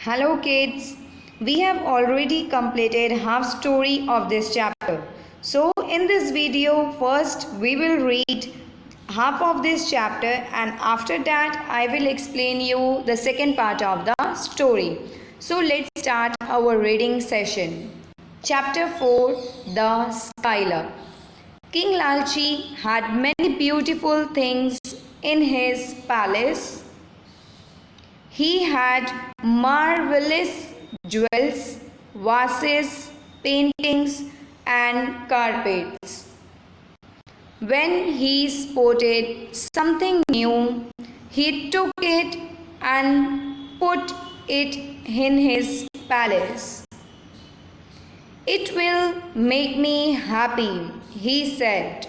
Hello kids, we have already completed half story of this chapter. So in this video first we will read half of this chapter and after that I will explain you the second part of the story. So let's start our reading session. Chapter 4, The Skylark. King Lalchi had many beautiful things in his palace. He had marvelous jewels, vases, paintings, and carpets. When he spotted something new, he took it and put it in his palace. It will make me happy, he said.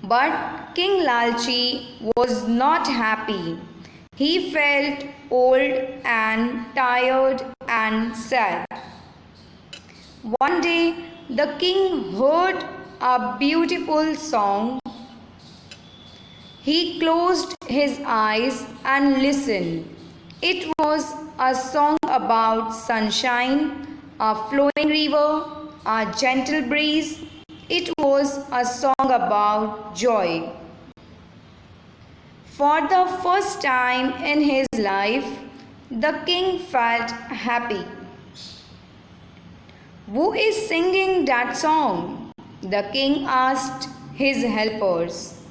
But King Lalchi was not happy. He felt old and tired and sad. One day the king heard a beautiful song. He closed his eyes and listened. It was a song about sunshine, a flowing river, a gentle breeze. It was a song about joy. For the first time in his life, the king felt happy. Who is singing that song? The king asked his helpers.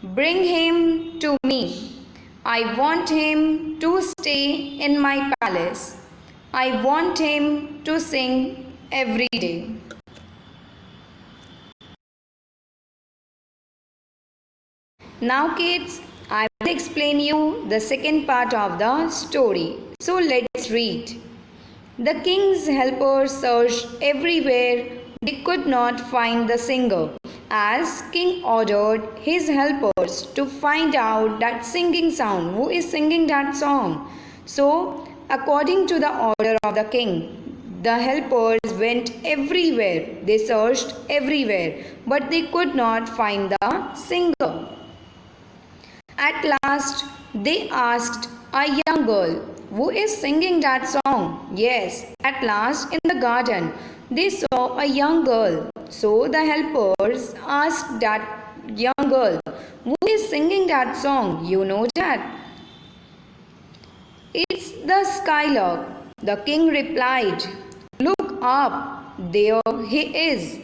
Bring him to me. I want him to stay in my palace. I want him to sing every day. Now kids, I will explain you the second part of the story. So let's read. The king's helpers searched everywhere. They could not find the singer. As king ordered his helpers to find out that singing sound, who is singing that song. So according to the order of the king, the helpers went everywhere. They searched everywhere, but they could not find the singer. At last, they asked a young girl, who is singing that song? Yes, at last in the garden, they saw a young girl. So the helpers asked that young girl, who is singing that song? You know that? It's the skylark. The king replied, look up, there he is.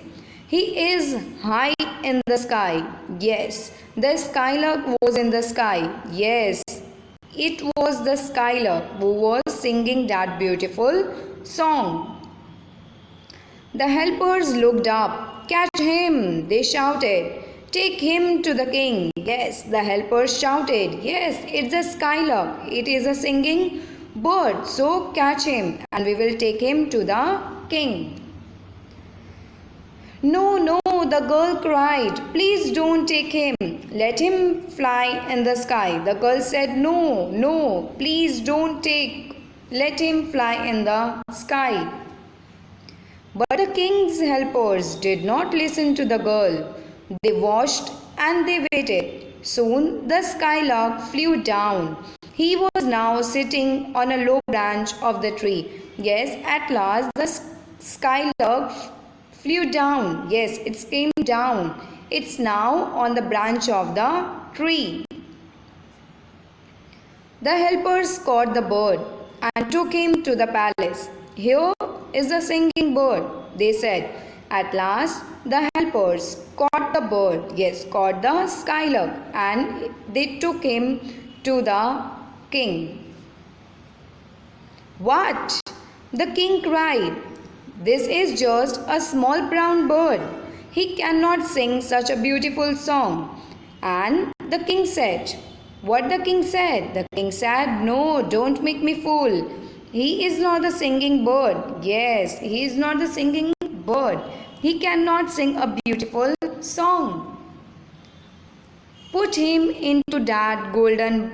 He is high in the sky. Yes, the skylark was in the sky. Yes, it was the skylark who was singing that beautiful song. The helpers looked up. Catch him, they shouted. Take him to the king. Yes, the helpers shouted. Yes, it's a skylark. It is a singing bird. So catch him and we will take him to the king. No, no, the girl cried. Please don't take him. Let him fly in the sky. The girl said, no, no, please don't take. Let him fly in the sky. But the king's helpers did not listen to the girl. They watched and they waited. Soon the skylark flew down. He was now sitting on a low branch of the tree. Yes, at last the skylark flew down. Yes, it came down. It's now on the branch of the tree. The helpers caught the bird and took him to the palace. Here is the singing bird, they said. At last, the helpers caught the bird, yes, caught the skylark, and they took him to the king. What? The king cried. This is just a small brown bird. He cannot sing such a beautiful song. And the king said, what the king said? The king said, no, don't make me fool. He is not the singing bird. Yes, he is not the singing bird. He cannot sing a beautiful song. Put him into that golden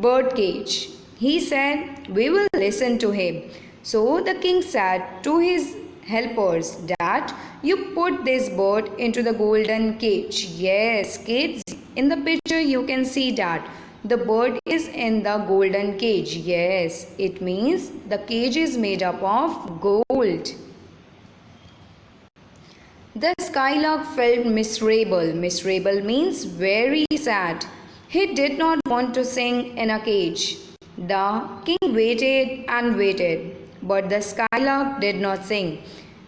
bird cage. He said, we will listen to him. So the king said to his helpers that you put this bird into the golden cage. Yes, kids, in the picture you can see that. the bird is in the golden cage. Yes, it means the cage is made up of gold. The skylark felt miserable. Miserable means very sad. He did not want to sing in a cage. The king waited and waited, but the skylark did not sing.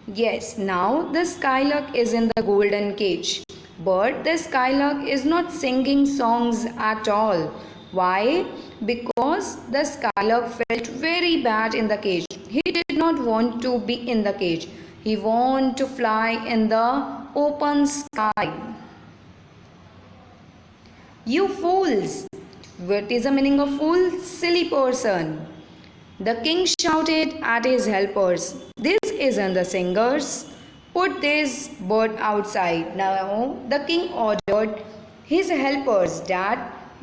Yes, now the skylark is in the golden cage, but the skylark is not singing songs at all. Why? Because the skylark felt very bad in the cage. He did not want to be in the cage. He wanted to fly in the open sky. You fools! What is the meaning of fool? Silly person. The king shouted at his helpers, "This isn't the singers. Put this bird outside." Now the king ordered his helpers that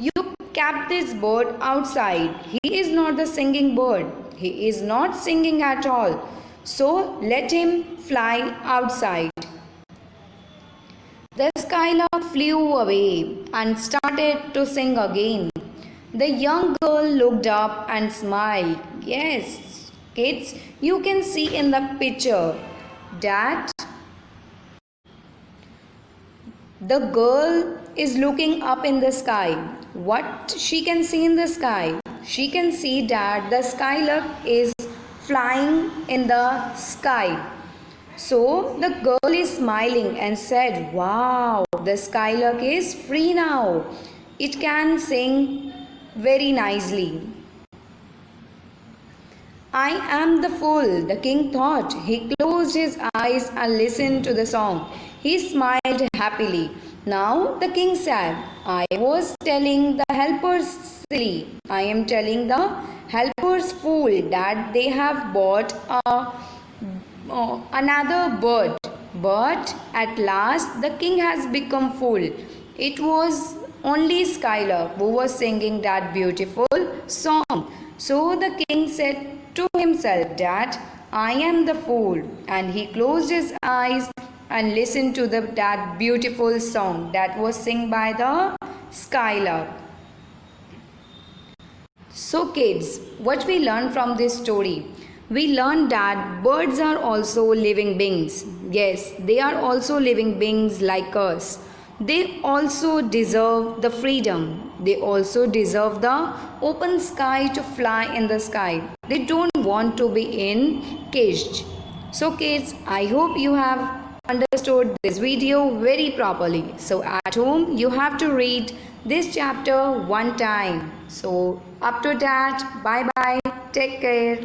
you kept this bird outside. He is not the singing bird. He is not singing at all. So let him fly outside. The skylark flew away and started to sing again. The young girl looked up and smiled. Yes, kids, you can see in the picture that the girl is looking up in the sky. What she can see in the sky? She can see that the skylark is flying in the sky. So the girl is smiling and said, "Wow, the skylark is free now. It can sing very nicely." "I am the fool," the king thought. He closed his eyes and listened to the song. He smiled happily. Now the king said, "I was telling the helpers silly. I am telling the helpers fool that they have bought another bird." But at last the king has become fool. It was only Skylark who was singing that beautiful song. So the king said to himself that I am the fool, and he closed his eyes and listened to that beautiful song that was sung by the Skylark. So kids, what we learn from this story? We learn that birds are also living beings. Yes, they are also living beings like us. They also deserve the freedom. They also deserve the open sky to fly in the sky. They don't want to be in caged. So kids, I hope you have understood this video very properly. So at home, you have to read this chapter one time. So up to that, bye bye, take care.